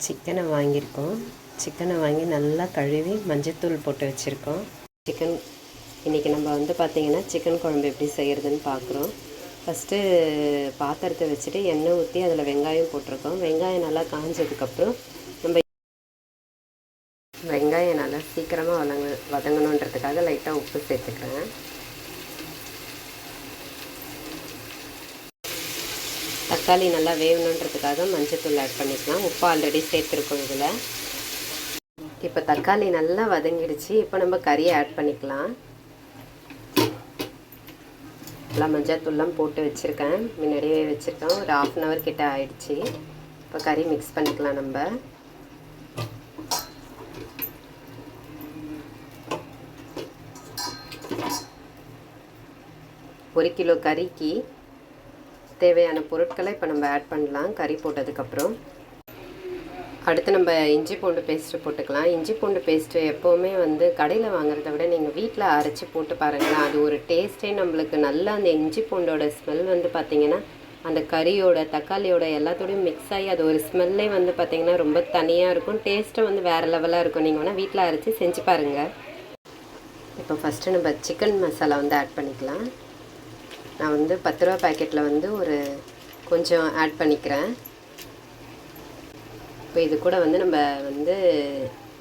சிக்கனை வாங்கியிருக்கோம். சிக்கனை வாங்கி நல்லா கழுவி மஞ்சத்தூள் போட்டு வச்சுருக்கோம். சிக்கன் இன்றைக்கி நம்ம வந்து பார்த்திங்கன்னா சிக்கன் குழம்பு எப்படி செய்கிறதுன்னு பார்க்குறோம். ஃபஸ்ட்டு பாத்திரத்தை வச்சுட்டு எண்ணெய் ஊற்றி அதில் வெங்காயம் போட்டிருக்கோம். வெங்காயம் நல்லா காஞ்சதுக்கப்புறம் நம்ம வெங்காயம் நல்லா சீக்கிரமாக வதங்கணுன்றதுக்காக லைட்டாக உப்பு சேர்த்துக்கிறேன். தக்காளி நல்லா வேகணுன்றதுக்காக மஞ்சத்தூள் ஆட் பண்ணிக்கலாம். உப்பு ஆல்ரெடி சேர்த்துருக்கோம் இதில். இப்போ தக்காளி நல்லா வதங்கிடுச்சு. இப்போ நம்ம கறியை ஆட் பண்ணிக்கலாம். நல்லா மஞ்சத்தூள்லாம் போட்டு வச்சுருக்கேன், முன்னாடியே வச்சுருக்கேன். ஒரு 1/2 அன் ஹவர் கிட்ட ஆயிடுச்சு. இப்போ கறி மிக்ஸ் பண்ணிக்கலாம். நம்ம 1 கிலோ கறிக்கு தேவையான பொருட்களை இப்போ நம்ம ஆட் பண்ணலாம். கறி போட்டதுக்கப்புறம் அடுத்து நம்ம இஞ்சி பூண்டு பேஸ்ட்டு போட்டுக்கலாம். இஞ்சி பூண்டு பேஸ்ட்டு எப்போவுமே வந்து கடையில் வாங்குறத விட நீங்கள் வீட்டில் அரைச்சி போட்டு பாருங்களேன், அது ஒரு டேஸ்ட்டே நம்மளுக்கு நல்லா. அந்த இஞ்சி பூண்டோட ஸ்மெல் வந்து பார்த்திங்கன்னா அந்த கறியோட தக்காளியோட எல்லாத்தோடையும் மிக்ஸ் ஆகி அது ஒரு ஸ்மெல்லே வந்து பார்த்திங்கன்னா ரொம்ப தனியாக இருக்கும். டேஸ்ட்டும் வந்து வேறு லெவலாக இருக்கும். நீங்கள் வேணால் வீட்டில் அரைச்சி செஞ்சு பாருங்கள். இப்போ ஃபஸ்ட்டு நம்ம சிக்கன் மசாலா வந்து ஆட் பண்ணிக்கலாம். நான் வந்து 10 ரூபா பேக்கெட்டில் வந்து ஒரு கொஞ்சம் ஆட் பண்ணிக்கிறேன். இப்போ இது கூட வந்து நம்ம வந்து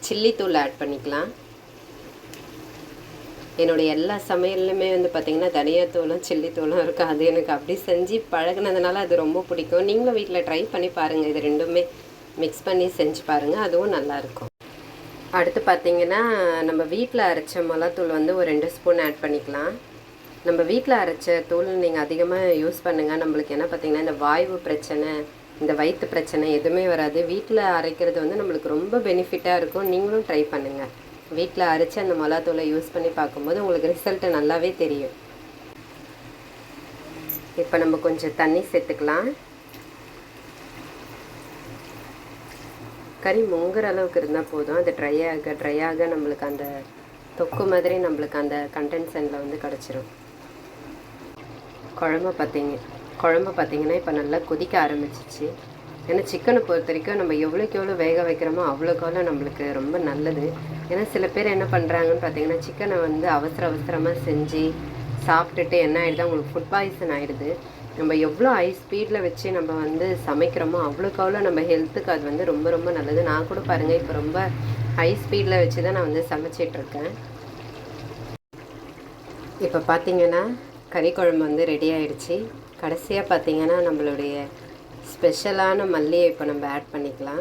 சில்லித்தூள் ஆட் பண்ணிக்கலாம். என்னுடைய எல்லா சமையல்லையுமே வந்து பார்த்திங்கன்னா தனியாத்தூளும் சில்லித்தூளும் இருக்குது. அது எனக்கு அப்படி செஞ்சு பழகினதுனால அது ரொம்ப பிடிக்கும். நீங்களும் வீட்டில் ட்ரை பண்ணி பாருங்கள். இது ரெண்டுமே மிக்ஸ் பண்ணி செஞ்சு பாருங்கள், அதுவும் நல்லாயிருக்கும். அடுத்து பார்த்திங்கன்னா நம்ம வீட்டில் அரைச்ச மிளகாத்தூள் வந்து ஒரு 2 ஸ்பூன் ஆட் பண்ணிக்கலாம். நம்ம வீட்டில் அரைச்ச தூள் நீங்கள் அதிகமாக யூஸ் பண்ணுங்கள். நம்மளுக்கு என்ன பார்த்திங்கன்னா இந்த வாய்வு பிரச்சனை, இந்த வயிற்று பிரச்சனை எதுவுமே வராது. வீட்டில் அரைக்கிறது வந்து நம்மளுக்கு ரொம்ப பெனிஃபிட்டாக இருக்கும். நீங்களும் ட்ரை பண்ணுங்கள். வீட்டில் அரைச்சி அந்த மிளகாத்தூளை யூஸ் பண்ணி பார்க்கும்போது உங்களுக்கு ரிசல்ட்டு நல்லாவே தெரியும். இப்போ நம்ம கொஞ்சம் தண்ணி சேர்த்துக்கலாம். கறி முங்குற அளவுக்கு இருந்தால் போதும். அது ட்ரை ஆக நம்மளுக்கு அந்த தொக்கு மாதிரி நம்மளுக்கு அந்த கண்டென்சனில் வந்து கிடச்சிரும். குழம்பு பார்த்திங்கன்னா இப்போ நல்லா கொதிக்க ஆரம்பிச்சிச்சு. ஏன்னா சிக்கனை பொறுத்த வரைக்கும் நம்ம எவ்வளோக்கு எவ்வளோ வேக வைக்கிறோமோ அவ்வளோக்கு எவ்வளோ நம்மளுக்கு ரொம்ப நல்லது. ஏன்னா சில பேர் என்ன பண்ணுறாங்கன்னு பார்த்திங்கன்னா சிக்கனை வந்து அவசரமாக செஞ்சு சாப்பிட்டுட்டு என்ன ஆகிடுது, அவங்களுக்கு ஃபுட் பாய்சன் ஆகிடுது. நம்ம எவ்வளோ ஹை ஸ்பீடில் வச்சு நம்ம வந்து சமைக்கிறோமோ அவ்வளோக்கு அவ்வளோ நம்ம ஹெல்த்துக்கு அது வந்து ரொம்ப ரொம்ப நல்லது. நான் கூட பாருங்கள் இப்போ ரொம்ப ஹை ஸ்பீடில் வச்சு தான் நான் வந்து சமைச்சிட்ருக்கேன். இப்போ பார்த்திங்கன்னா கறி குழம்பு வந்து ரெடி ஆகிடுச்சு. கடைசியாக பார்த்திங்கன்னா நம்மளுடைய ஸ்பெஷலான மல்லியை இப்போ நம்ம ஆட் பண்ணிக்கலாம்.